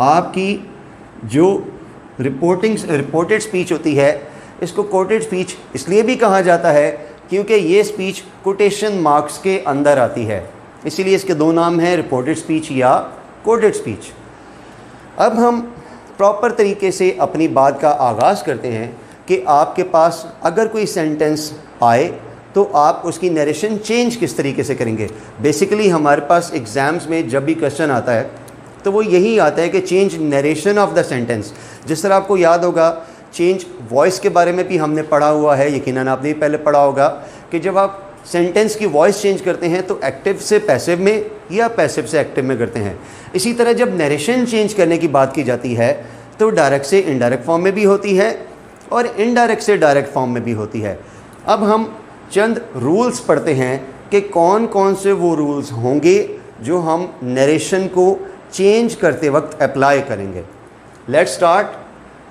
آپ کی جو رپورٹڈ سپیچ ہوتی ہے اس کو کوٹڈ سپیچ اس لیے بھی کہا جاتا ہے کیونکہ یہ سپیچ کوٹیشن مارکس کے اندر آتی ہے، اسی لیے اس کے دو نام ہیں، رپورٹڈ سپیچ یا کوٹڈ سپیچ۔ اب ہم پراپر طریقے سے اپنی بات کا آغاز کرتے ہیں کہ آپ کے پاس اگر کوئی سینٹنس آئے تو آپ اس کی نیریشن چینج کس طریقے سے کریں گے۔ بیسیکلی ہمارے پاس ایگزامز میں جب بھی کویشچن آتا ہے تو وہ یہی آتا ہے کہ change narration of the sentence. جس طرح آپ کو یاد ہوگا چینج وائس کے بارے میں بھی ہم نے پڑھا ہوا ہے، یقیناً آپ نے بھی پہلے پڑھا ہوگا کہ جب آپ سینٹنس کی وائس چینج کرتے ہیں تو ایکٹیو سے پیسیو میں یا پیسیو سے ایکٹیو میں کرتے ہیں۔ اسی طرح جب نیریشن چینج کرنے کی بات کی جاتی ہے تو ڈائریکٹ سے انڈائریکٹ فارم میں بھی ہوتی ہے اور انڈائریکٹ سے ڈائریکٹ فارم میں بھی ہوتی ہے۔ اب ہم چند رولز پڑھتے ہیں کہ کون کون سے وہ رولز ہوں گے جو ہم نیریشن کو چینج کرتے وقت اپلائی کریں گے۔ Let's start.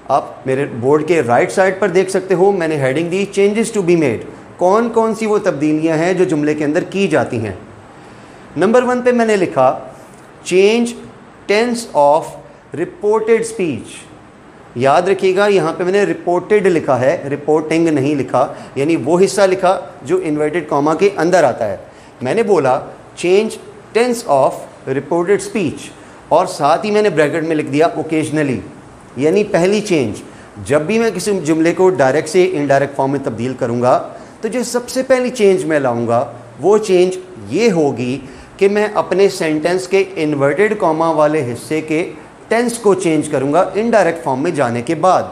آپ میرے بورڈ کے رائٹ سائڈ پر دیکھ سکتے ہو میں نے heading the changes to be made, کون کون سی وہ تبدیلیاں ہیں جو جملے کے اندر کی جاتی ہیں۔ نمبر 1 پہ میں نے لکھا change tens of reported speech. یاد رکھیے گا یہاں پہ میں نے رپورٹڈ لکھا ہے، رپورٹنگ نہیں لکھا، یعنی وہ حصہ لکھا جو انورٹڈ کاما کے اندر آتا ہے۔ میں نے بولا change tens of reported speech اور ساتھ ہی میں نے بریکٹ میں لکھ دیا اوکیجنلی، یعنی پہلی چینج جب بھی میں کسی جملے کو ڈائریکٹ سے انڈائریکٹ فارم میں تبدیل کروں گا تو جو سب سے پہلی چینج میں لاؤں گا وہ چینج یہ ہوگی کہ میں اپنے سینٹنس کے انورٹڈ کاما والے حصے کے ٹینس کو چینج کروں گا انڈائریکٹ فارم میں جانے کے بعد۔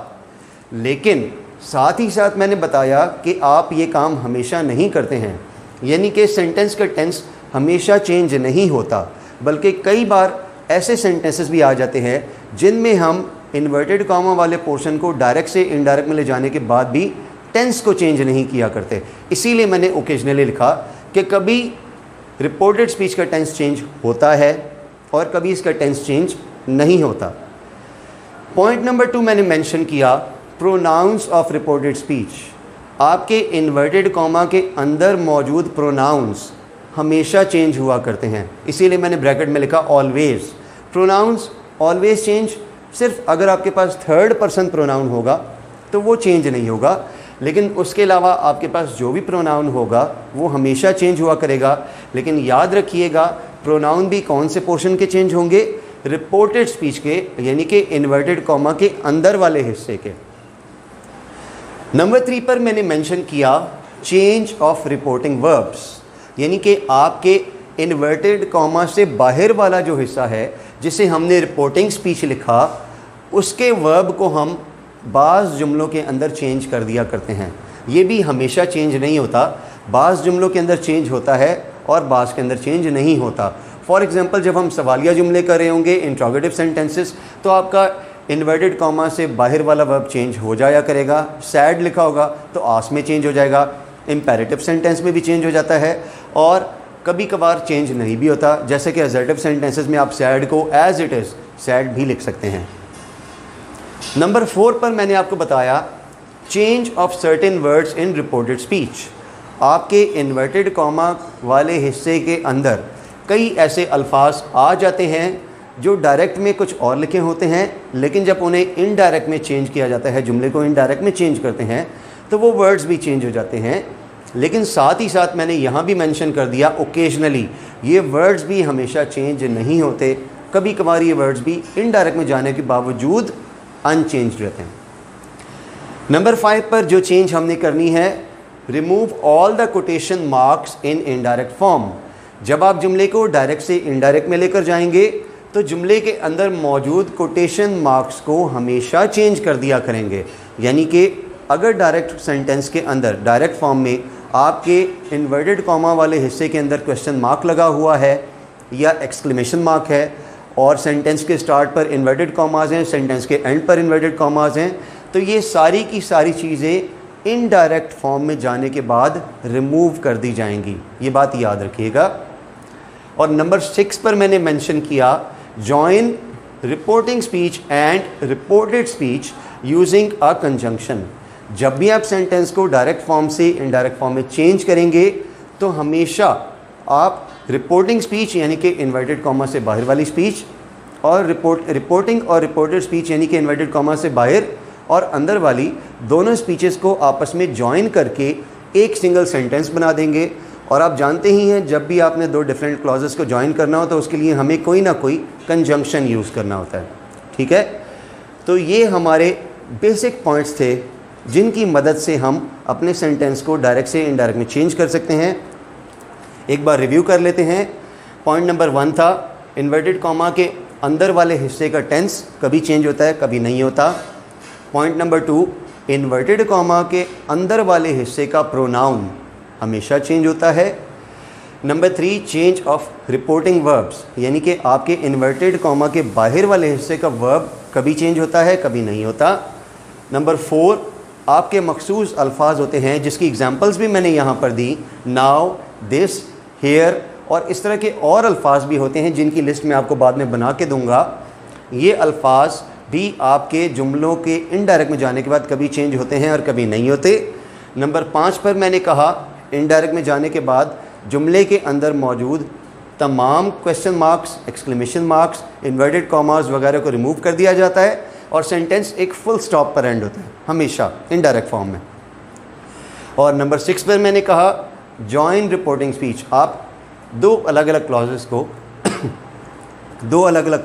لیکن ساتھ ہی ساتھ میں نے بتایا کہ آپ یہ کام ہمیشہ نہیں کرتے ہیں، یعنی کہ سینٹنس کا ٹینس ہمیشہ چینج نہیں ہوتا، بلکہ کئی بار ایسے سینٹنسز بھی آ جاتے ہیں جن میں ہم انورٹڈ کاما والے پورشن کو ڈائریکٹ سے انڈائریکٹ میں لے جانے کے بعد بھی ٹینس کو چینج نہیں کیا کرتے۔ اسی لیے میں نے اوکیجنلی لکھا کہ کبھی رپورٹڈ سپیچ کا ٹینس چینج ہوتا ہے اور کبھی اس کا ٹینس چینج نہیں ہوتا۔ پوائنٹ نمبر 2 میں نے مینشن کیا پروناؤنس آف رپورٹڈ سپیچ۔ آپ کے انورٹڈ کاما کے اندر موجود پروناؤنس ہمیشہ چینج ہوا کرتے ہیں، اسی لیے میں نے بریکٹ میں لکھا آلویز۔ پروناؤنس آلویز چینج، صرف اگر آپ کے پاس تھرڈ پرسن پروناؤن ہوگا تو وہ چینج نہیں ہوگا، لیکن اس کے علاوہ آپ کے پاس جو بھی پروناؤن ہوگا وہ ہمیشہ چینج ہوا کرے گا۔ لیکن یاد رکھیے گا پروناؤن بھی کون سے پورشن کے چینج ہوں گے؟ رپورٹڈ سپیچ کے، یعنی کہ انورٹڈ کاما کے اندر والے حصے کے۔ نمبر 3 پر میں نے مینشن کیا چینج آف رپورٹنگ وربس، یعنی کہ آپ کے انورٹڈ کاما سے باہر والا جو حصہ ہے جسے ہم نے رپورٹنگ سپیچ لکھا اس کے ورب کو ہم بعض جملوں کے اندر چینج کر دیا کرتے ہیں۔ یہ بھی ہمیشہ چینج نہیں ہوتا، بعض جملوں کے اندر چینج ہوتا ہے اور بعض کے اندر چینج نہیں ہوتا۔ فار ایگزامپل جب ہم سوالیہ جملے کر رہے ہوں گے انٹروگیٹو سینٹینسز تو آپ کا انورٹڈ کاما سے باہر والا ورب چینج ہو جایا کرے گا۔ سیڈ لکھا ہوگا تو آس میں چینج ہو جائے گا، امپیریٹو سینٹینس میں بھی چینج ہو جاتا ہے اور کبھی کبھار چینج نہیں بھی ہوتا، جیسے کہ اسرٹیو سینٹینسز میں آپ سیڈ کو ایز اٹ از سیڈ بھی لکھ سکتے ہیں۔ نمبر 4 پر میں نے آپ کو بتایا change of certain words in reported speech. آپ کے انورٹڈ کاما والے حصے کے اندر کئی ایسے الفاظ آ جاتے ہیں جو ڈائریکٹ میں کچھ اور لکھے ہوتے ہیں، لیکن جب انہیں انڈائریکٹ میں چینج کیا جاتا ہے، جملے کو انڈائریکٹ میں چینج کرتے ہیں تو وہ ورڈز بھی چینج ہو جاتے ہیں۔ لیکن ساتھ ہی ساتھ میں نے یہاں بھی مینشن کر دیا اوکیجنلی، یہ ورڈز بھی ہمیشہ چینج نہیں ہوتے، کبھی کبھار یہ ورڈز بھی انڈائریکٹ میں جانے کے باوجود ان چینجڈ رہتے ہیں۔ نمبر 5 پر جو چینج ہم نے کرنی ہے remove all the quotation marks in indirect form. جب آپ جملے کو ڈائریکٹ سے انڈائریکٹ میں لے کر جائیں گے تو جملے کے اندر موجود کوٹیشن مارکس کو ہمیشہ چینج کر دیا کریں گے، یعنی کہ اگر ڈائریکٹ سینٹینس کے اندر ڈائریکٹ فارم میں آپ کے انورٹڈ کاما والے حصے کے اندر کویسچن مارک لگا ہوا ہے یا ایکسکلیمیشن مارک ہے اور سینٹینس کے سٹارٹ پر انورٹڈ کاماز ہیں، سینٹینس کے اینڈ پر انورٹڈ کاماز ہیں، تو یہ ساری کی ساری چیزیں انڈائریکٹ فارم میں جانے کے بعد ریموو کر دی جائیں گی، یہ بات یاد رکھیے گا۔ اور نمبر 6 پر میں نے مینشن کیا join reporting speech and reported speech using a conjunction. جب بھی آپ سینٹینس کو ڈائریکٹ فارم سے انڈائریکٹ فارم میں چینج کریں گے تو ہمیشہ آپ رپورٹنگ اسپیچ یعنی کہ انورٹڈ کاما سے باہر والی اسپیچ اور رپورٹنگ اور رپورٹڈ اسپیچ یعنی کہ انورٹڈ کاما سے باہر اور اندر والی دونوں اسپیچز کو آپس میں جوائن کر کے ایک سنگل سینٹنس بنا دیں گے. اور آپ جانتے ہی ہیں جب بھی آپ نے دو ڈفرینٹ کلازز کو جوائن کرنا ہو تو اس کے لیے ہمیں کوئی نہ کوئی کنجنکشن یوز کرنا ہوتا ہے. ٹھیک ہے, تو یہ ہمارے بیسک پوائنٹس تھے جن کی مدد سے ہم اپنے سینٹینس کو ڈائریکٹ سے انڈائریکٹ میں چینج کر سکتے ہیں. ایک بار ریویو کر لیتے ہیں. پوائنٹ نمبر 1 تھا انورٹڈ کاما کے اندر والے حصے کا ٹینس کبھی چینج ہوتا ہے, کبھی نہیں ہوتا. پوائنٹ نمبر 2 انورٹڈ کاما کے اندر والے حصے کا پروناؤن ہمیشہ چینج ہوتا ہے. Number 3 change of reporting verbs یعنی کہ آپ کے انورٹڈ کاما کے باہر والے حصے کا ورب کبھی چینج ہوتا ہے, کبھی نہیں ہوتا. نمبر 4 آپ کے مخصوص الفاظ ہوتے ہیں جس کی ایگزامپلس بھی میں نے یہاں پر دی, ناؤ, دس, ہیئر, اور اس طرح کے اور الفاظ بھی ہوتے ہیں جن کی لسٹ میں آپ کو بعد میں بنا کے دوں گا. یہ الفاظ بھی آپ کے جملوں کے انڈائریکٹ میں جانے کے بعد کبھی چینج ہوتے ہیں اور کبھی نہیں ہوتے. نمبر 5 پر میں نے کہا انڈائریکٹ میں جانے کے بعد جملے کے اندر موجود تمام question marks, exclamation marks, inverted commas وغیرہ کو ریموو کر دیا جاتا ہے اور سینٹینس ایک فل سٹاپ پر اینڈ ہوتا ہے ہمیشہ انڈائریکٹ فارم میں. اور نمبر 6 پر میں نے کہا جوائن رپورٹنگ اسپیچ. آپ دو الگ الگ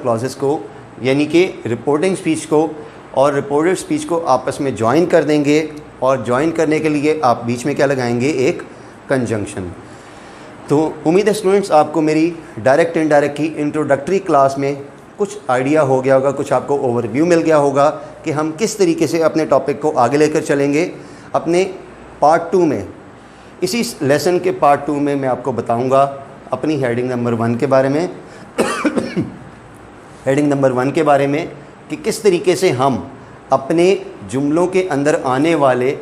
کلازز کو یعنی کہ رپورٹنگ اسپیچ کو اور رپورٹڈ اسپیچ کو آپس میں جوائن کر دیں گے, اور جوائن کرنے کے لیے آپ بیچ میں کیا لگائیں گے, ایک کنجنکشن. تو امید ہے اسٹوڈنٹس آپ کو میری ڈائریکٹ انڈائریکٹ کی انٹروڈکٹری کلاس میں کچھ آئیڈیا ہو گیا ہوگا, کچھ آپ کو اوور ویو مل گیا ہوگا کہ ہم کس طریقے سے اپنے ٹاپک کو آگے لے کر چلیں گے. اپنے پارٹ 2 میں, اسی لیسن کے پارٹ 2 میں آپ کو بتاؤں گا اپنی ہیڈنگ نمبر 1 کے بارے میں ہیڈنگ نمبر 1 کے بارے میں کہ کس طریقے سے ہم اپنے جملوں کے اندر آنے والے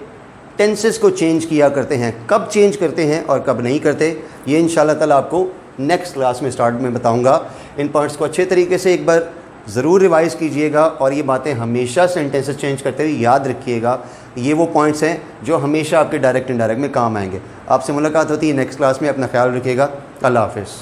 ٹینسز کو چینج کیا کرتے ہیں, کب چینج کرتے ہیں اور کب نہیں کرتے. یہ انشاءاللہ تعالیٰ آپ کو نیکسٹ کلاس میں سٹارٹ میں بتاؤں گا. ان پوائنٹس کو اچھے طریقے سے ایک بار ضرور ریوائز کیجئے گا اور یہ باتیں ہمیشہ سینٹینسز چینج کرتے ہوئے یاد رکھیے گا. یہ وہ پوائنٹس ہیں جو ہمیشہ آپ کے ڈائریکٹ انڈائریکٹ میں کام آئیں گے. آپ سے ملاقات ہوتی ہے نیکسٹ کلاس میں. اپنا خیال رکھیے گا. اللہ حافظ.